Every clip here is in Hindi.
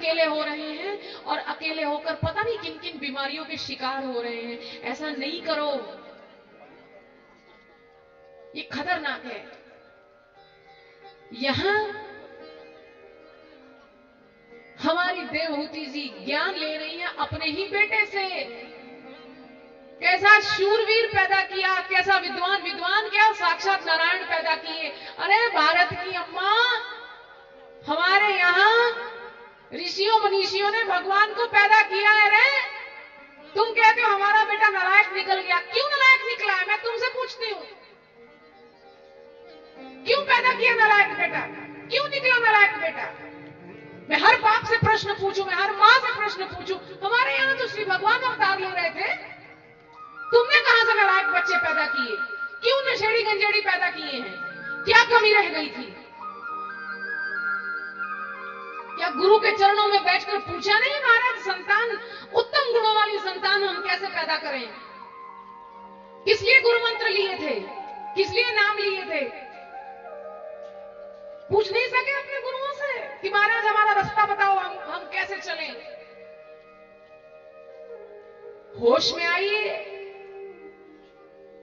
अकेले हो रहे हैं और अकेले होकर पता नहीं किन किन बीमारियों के शिकार हो रहे हैं। ऐसा नहीं करो, ये खतरनाक है। यहां हमारी देवहूति जी ज्ञान ले रही हैं अपने ही बेटे से। कैसा शूरवीर पैदा किया, कैसा विद्वान, विद्वान क्या साक्षात नारायण पैदा किए। अरे भारत की अम्मा, हमारे यहां ऋषियों मनीषियों ने भगवान को पैदा किया है। रे तुम कहते हो हमारा बेटा नालायक निकल गया। क्यों नालायक निकला है, मैं तुमसे पूछती हूं। क्यों पैदा किया नालायक बेटा, क्यों निकला नालायक बेटा? मैं हर बाप से प्रश्न पूछूं, मैं हर मां से प्रश्न पूछूं। हमारे यहां तो श्री भगवान अवतार ले रहे थे, तुमने कहां से नालायक बच्चे पैदा किए? क्यों नशेड़ी गंजेड़ी पैदा किए हैं? क्या कमी रह गई थी? क्या गुरु के चरणों में बैठकर पूछा नहीं, महाराज संतान, उत्तम गुणों वाली संतान हम कैसे पैदा करें? किस लिए गुरु मंत्र लिए थे, किस लिए नाम लिए थे? पूछ नहीं सके अपने गुरुओं से कि महाराज हमारा रास्ता बताओ, हम कैसे चलें? होश में आइए।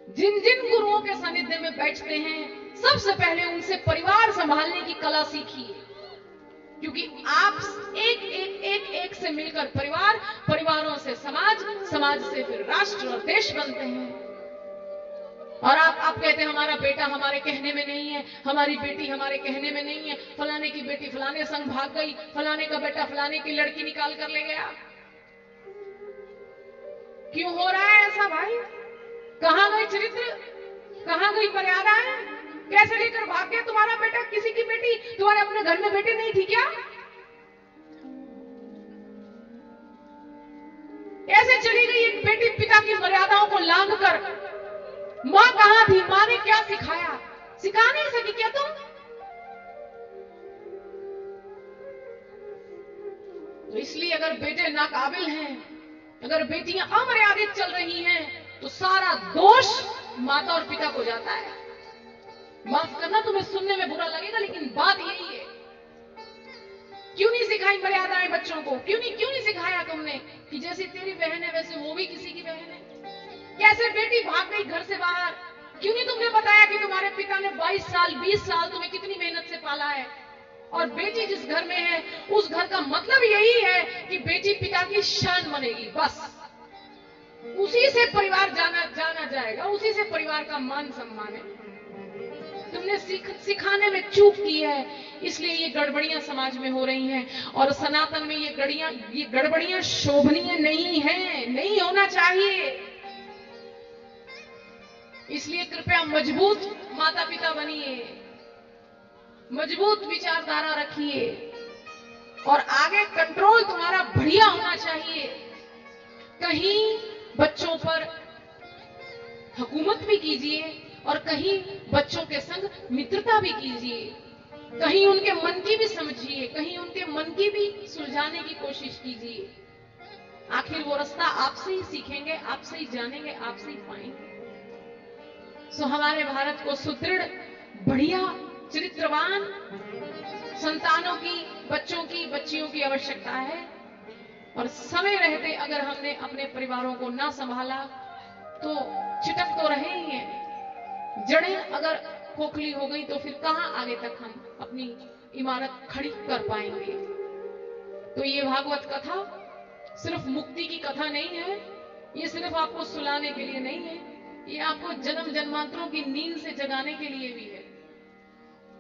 जिन जिन गुरुओं के सानिध्य में बैठते हैं, सबसे पहले उनसे परिवार संभालने की कला सीखिए, क्योंकि आप एक से मिलकर परिवार, परिवारों से समाज, समाज से फिर राष्ट्र और देश बनते हैं। और आप कहते हैं हमारा बेटा हमारे कहने में नहीं है, हमारी बेटी हमारे कहने में नहीं है, फलाने की बेटी फलाने संग भाग गई, फलाने का बेटा फलाने की लड़की निकाल कर ले गया। क्यों हो रहा है ऐसा भाई? कहां गई चरित्र, कहां गई मर्यादाएं? कैसे लेकर भाग गया तुम्हारा बेटा किसी की बेटी? तुम्हारे अपने घर में बेटी नहीं थी क्या? कैसे चली गई एक बेटी पिता की मर्यादाओं को लांघ कर? मां कहां थी, मां ने क्या सिखाया? सिखा नहीं सकी क्या तुम? तो इसलिए अगर बेटे नाकाबिल हैं, अगर बेटियां अमर्यादित चल रही हैं, तो सारा दोष माता और पिता को जाता है। माफ करना, तुम्हें सुनने में बुरा लगेगा, लेकिन बात यही है। क्यों नहीं सिखाई मर्यादाएं बच्चों को? क्यों नहीं सिखाया तुमने कि जैसी तेरी बहन है वैसे वो भी किसी की बहन है? कैसे बेटी भाग गई घर से बाहर? क्यों नहीं तुमने बताया कि तुम्हारे पिता ने 22 साल 20 साल तुम्हें कितनी मेहनत से पाला है? और बेटी जिस घर में है, उस घर का मतलब यही है कि बेटी पिता की शान बनेगी, बस उसी से परिवार जाना जाएगा, उसी से परिवार का मान सम्मान है। तुमने सिखाने में चूक की है, इसलिए ये गड़बड़ियां समाज में हो रही हैं। और सनातन में ये गड़बड़ियां शोभनीय नहीं है, नहीं होना चाहिए। इसलिए कृपया मजबूत माता पिता बनिए, मजबूत विचारधारा रखिए, और आगे कंट्रोल तुम्हारा बढ़िया होना चाहिए। कहीं बच्चों पर हुकूमत भी कीजिए और कहीं बच्चों के संग मित्रता भी कीजिए, कहीं उनके मन की भी समझिए, कहीं उनके मन की भी सुलझाने की कोशिश कीजिए। आखिर वो रास्ता आपसे ही सीखेंगे, आपसे ही जानेंगे, आपसे ही पाएंगे। सो हमारे भारत को सुदृढ़, बढ़िया, चरित्रवान संतानों की, बच्चों की, बच्चियों की आवश्यकता है। और समय रहते अगर हमने अपने परिवारों को ना संभाला तो चिटक तो रहे ही हैं। जड़ें अगर खोखली हो गई तो फिर कहां आगे तक हम अपनी इमारत खड़ी कर पाएंगे। तो ये भागवत कथा सिर्फ मुक्ति की कथा नहीं है, ये सिर्फ आपको सुलाने के लिए नहीं है, ये आपको जन्म जन्मांतरों की नींद से जगाने के लिए भी है।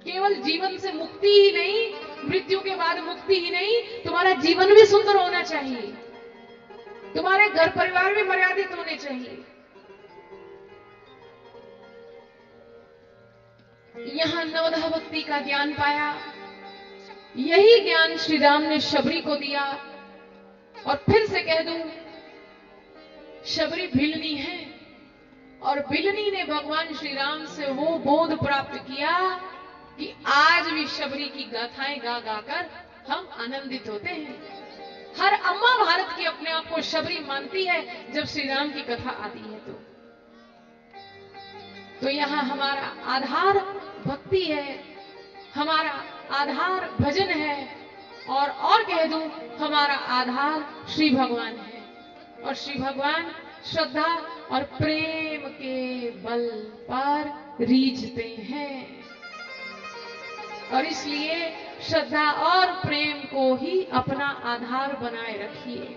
केवल जीवन से मुक्ति ही नहीं, मृत्यु के बाद मुक्ति ही नहीं, तुम्हारा जीवन भी सुंदर होना चाहिए, तुम्हारे घर परिवार भी मर्यादित होने चाहिए। यहां नवधा भक्ति का ज्ञान पाया, यही ज्ञान श्री राम ने शबरी को दिया। और फिर से कह दूं, शबरी भिलनी है और भिलनी ने भगवान श्री राम से वो बोध प्राप्त किया कि आज भी शबरी की गाथाएं गा गाकर हम आनंदित होते हैं। हर अम्मा भारत की अपने आप को शबरी मानती है जब श्री राम की कथा आती है। तो यहां हमारा आधार भक्ति है, हमारा आधार भजन है, और कह दूं, हमारा आधार श्री भगवान है और श्री भगवान श्रद्धा और प्रेम के बल पर रीझते हैं और इसलिए श्रद्धा और प्रेम को ही अपना आधार बनाए रखिए।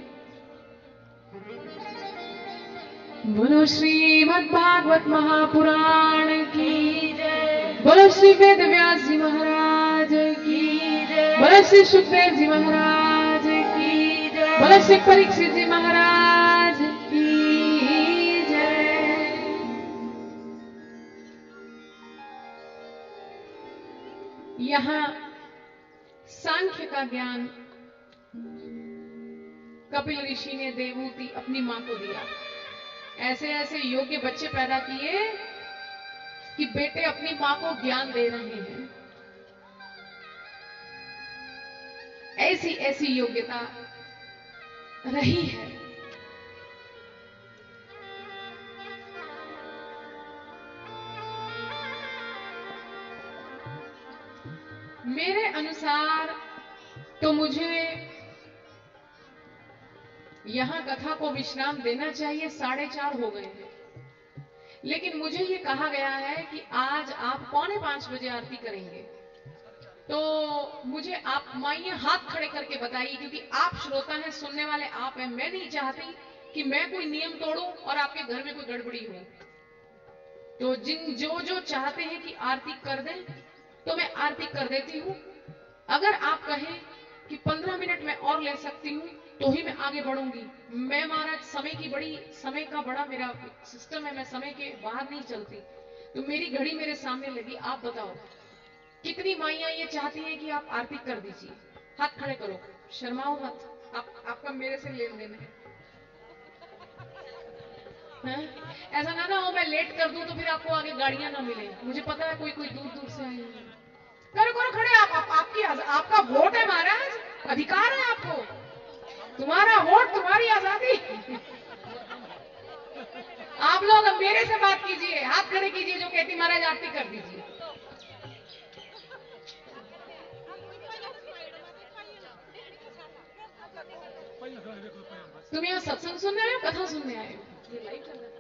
बोलो श्रीमद् भागवत महापुराण की जय, बोलो श्री वेद व्यास जी महाराज की जय, बोलो श्री सुखदेव जी महाराज की जय, बोलो श्री परीक्षित जी महाराज की जय। यहाँ सांख्य का ज्ञान कपिल ऋषि ने देवहूति अपनी मां को दिया। ऐसे ऐसे योग्य बच्चे पैदा किए कि बेटे अपनी मां को ज्ञान दे रहे हैं। ऐसी ऐसी योग्यता रही है। मेरे अनुसार तो मुझे यहां कथा को विश्राम देना चाहिए, 4:30 हो गए हैं, लेकिन मुझे ये कहा गया है कि आज आप 4:45 बजे आरती करेंगे। तो मुझे आप माइया हाथ खड़े करके बताइए, क्योंकि आप श्रोता हैं, सुनने वाले आप हैं। मैं नहीं चाहती कि मैं कोई नियम तोड़ूं और आपके घर में कोई गड़बड़ी हो। तो जो चाहते हैं कि आरती कर दें तो मैं आरती कर देती हूं। अगर आप कहें कि 15 मिनट में और ले सकती हूं तो ही मैं आगे बढ़ूंगी। मैं महाराज समय का बड़ा मेरा सिस्टम है, मैं समय के बाहर नहीं चलती। तो मेरी घड़ी मेरे सामने लगी। आप बताओ कितनी माइयां ये चाहती हैं कि आप आरती कर दीजिए? हाथ खड़े करो, शर्माओ मत। आपका मेरे से लेन देन है। ऐसा ना हो मैं लेट कर दूं तो फिर आपको आगे गाड़ियां ना मिले। मुझे पता है कोई दूर दूर से आई है। करो करो खड़े। आपका वोट है महाराज, अधिकार है आपको। तुम्हारा वोट, तुम्हारी आजादी। आप लोग अब मेरे से बात कीजिए, हाथ खड़े कीजिए जो कहती महाराज आरती कर दीजिए। तुम यहाँ सत्संग सुनने आए हो, कथा सुनने आए हो? ये लाइव चल रहा है।